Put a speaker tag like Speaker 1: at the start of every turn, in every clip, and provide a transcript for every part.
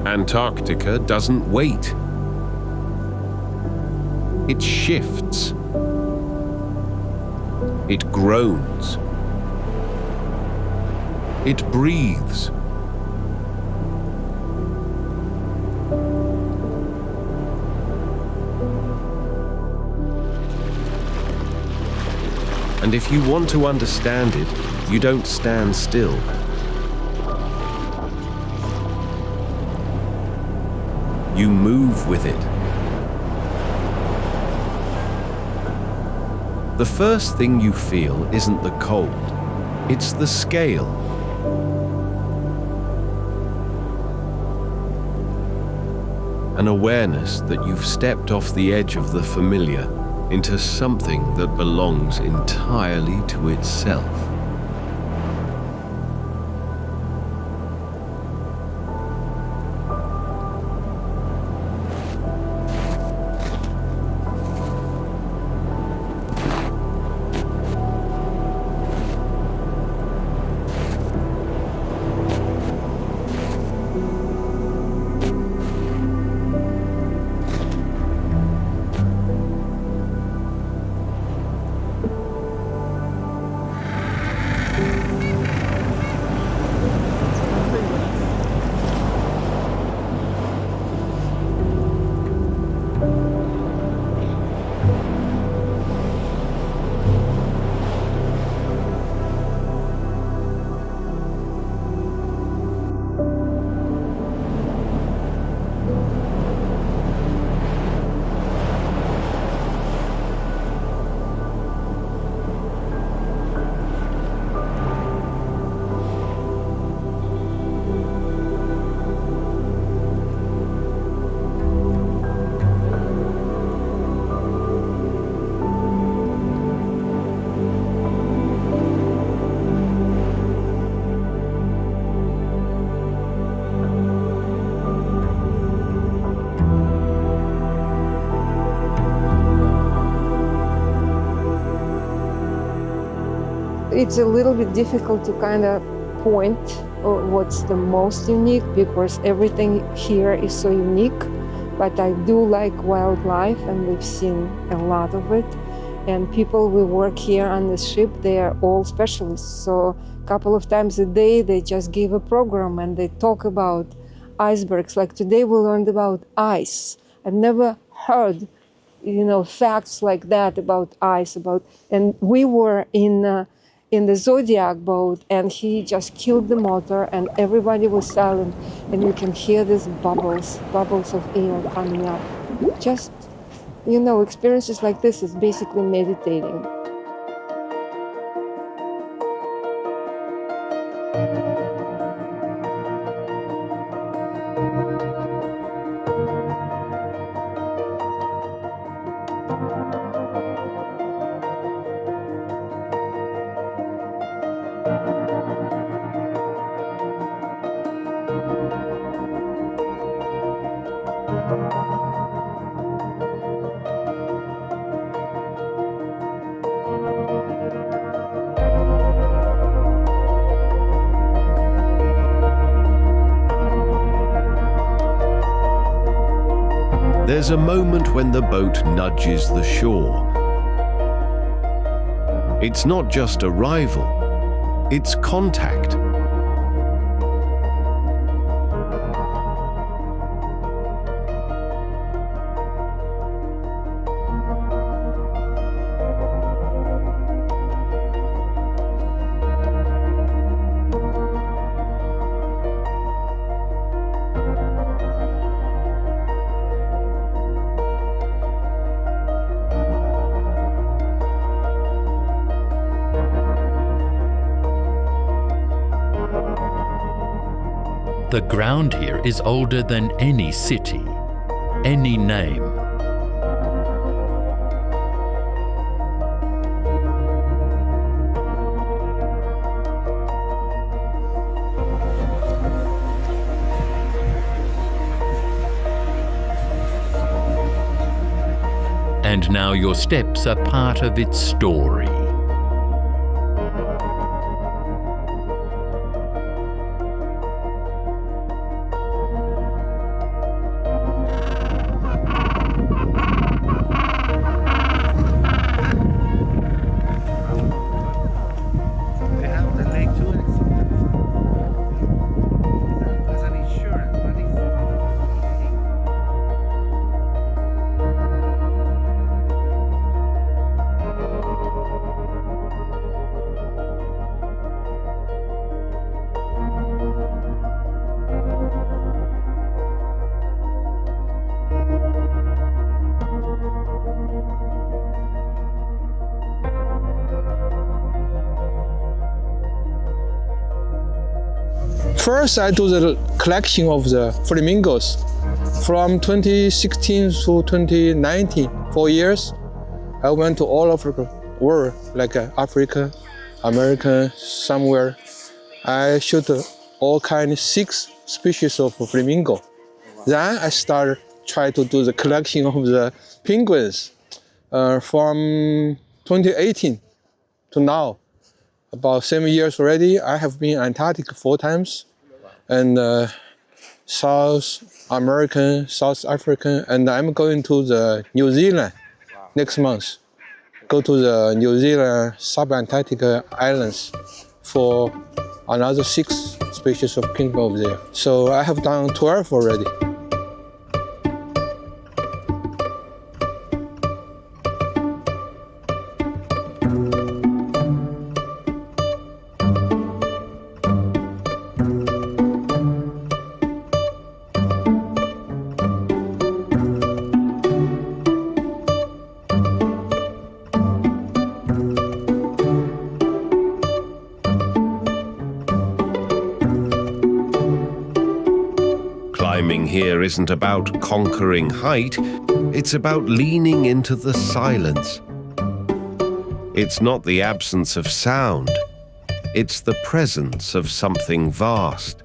Speaker 1: Antarctica doesn't wait. It shifts. It groans. It breathes. And if you want to understand it, you don't stand still. You move with it. The first thing you feel isn't the cold, it's the scale. An awareness that you've stepped off the edge of the familiar into something that belongs entirely to itself.
Speaker 2: It's a little bit difficult to kind of point what's the most unique because everything here is so unique. But I do like wildlife and we've seen a lot of it. And people we work here on the ship, they are all specialists. So a couple of times a day, they just give a program and they talk about icebergs. Like today we learned about ice. I've never heard, facts like that about ice. And we were in the Zodiac boat and he just killed the motor and everybody was silent and you can hear these bubbles of air coming up. Just, experiences like this is basically meditating.
Speaker 1: There's a moment when the boat nudges the shore. It's not just arrival, it's contact.
Speaker 3: The ground here is older than any city, any name. And now your steps are part of its story.
Speaker 4: First, I do the collection of the flamingos. From 2016 to 2019, 4 years, I went to all over the world, like Africa, America, somewhere. I shoot all kind of 6 species of flamingo. Then I started try to do the collection of the penguins. From 2018 to now, about 7 years already. I have been Antarctic 4 times, and South American, South African, and I'm going to the New Zealand next month. Go to the New Zealand sub-Antarctica islands for another 6 species of penguin over there. So I have done 12 already.
Speaker 1: Climbing here isn't about conquering height, it's about leaning into the silence. It's not the absence of sound, it's the presence of something vast.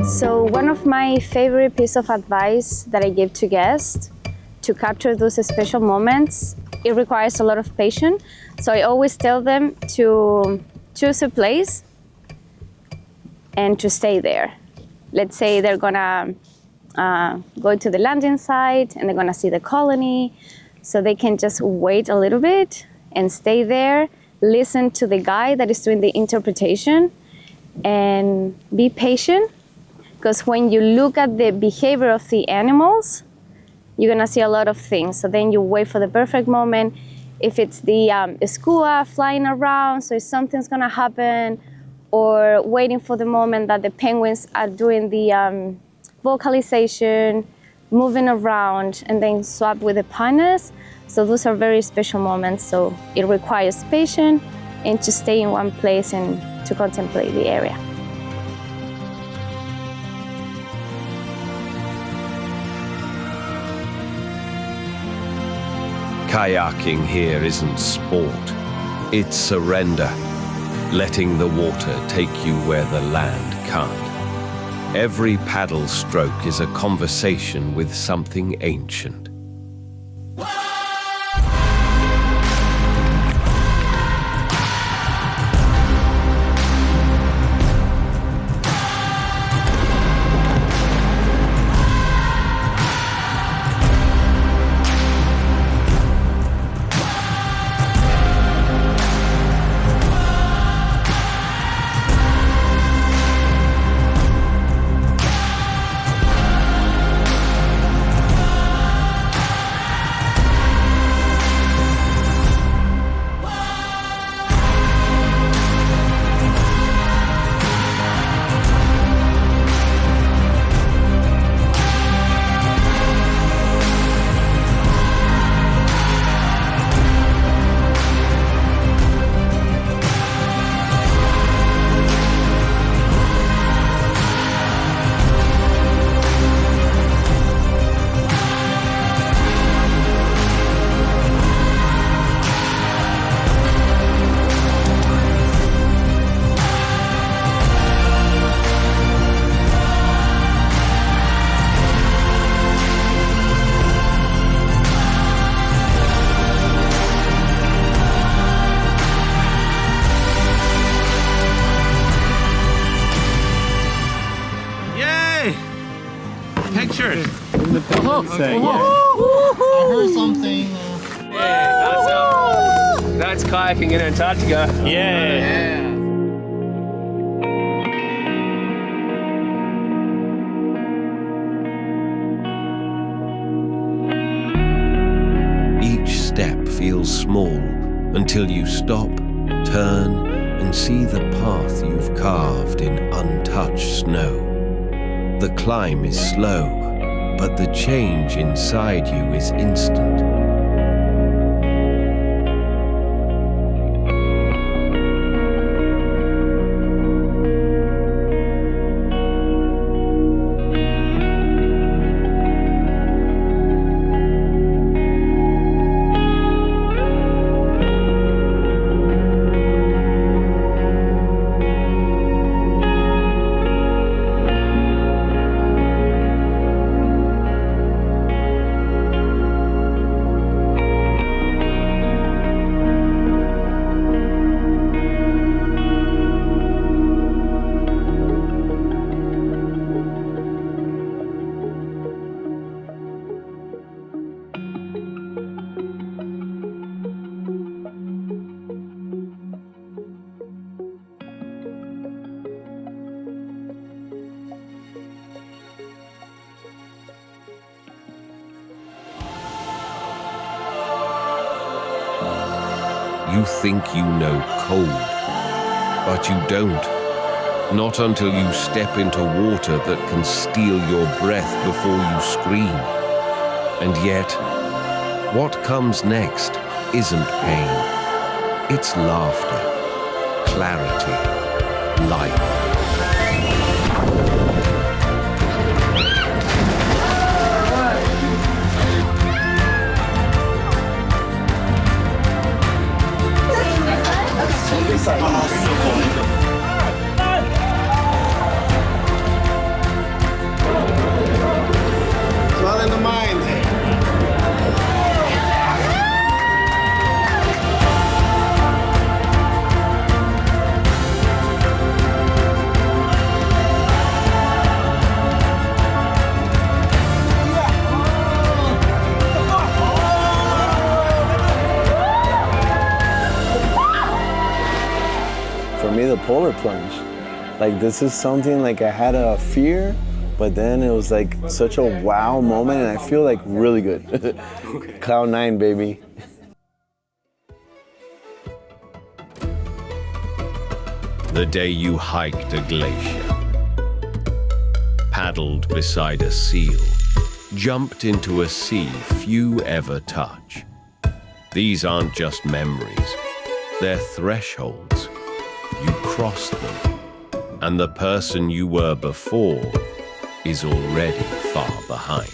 Speaker 5: So one of my favorite piece of advice that I give to guests to capture those special moments, it requires a lot of patience. So I always tell them to choose a place and to stay there. Let's say they're gonna go to the landing site and they're gonna see the colony. So they can just wait a little bit and stay there, listen to the guide that is doing the interpretation, and be patient. Because when you look at the behavior of the animals, you're gonna see a lot of things. So then you wait for the perfect moment. If it's the skua flying around, so if something's gonna happen, or waiting for the moment that the penguins are doing the vocalization, moving around, and then swap with the partners. So those are very special moments. So it requires patience and to stay in one place and to contemplate the area.
Speaker 1: Kayaking here isn't sport, it's surrender, letting the water take you where the land can't. Every paddle stroke is a conversation with something ancient.
Speaker 6: Independence Day. Yeah.
Speaker 7: I heard something.
Speaker 8: That's kayaking in Antarctica.
Speaker 6: Yeah.
Speaker 1: Each step feels small until you stop, turn, and see the path you've carved in untouched snow. The climb is slow, but the change inside you is instant. You think you know cold, but you don't. Not until you step into water that can steal your breath before you scream. And yet, what comes next isn't pain. It's laughter, clarity, life.
Speaker 7: It's all in the mind.
Speaker 9: For me, the polar plunge. Like, this is something like I had a fear, but then it was like such a wow moment, and I feel like really good. Cloud 9, baby.
Speaker 1: The day you hiked a glacier, paddled beside a seal, jumped into a sea few ever touch. These aren't just memories, they're thresholds. You cross them, and the person you were before is already far behind.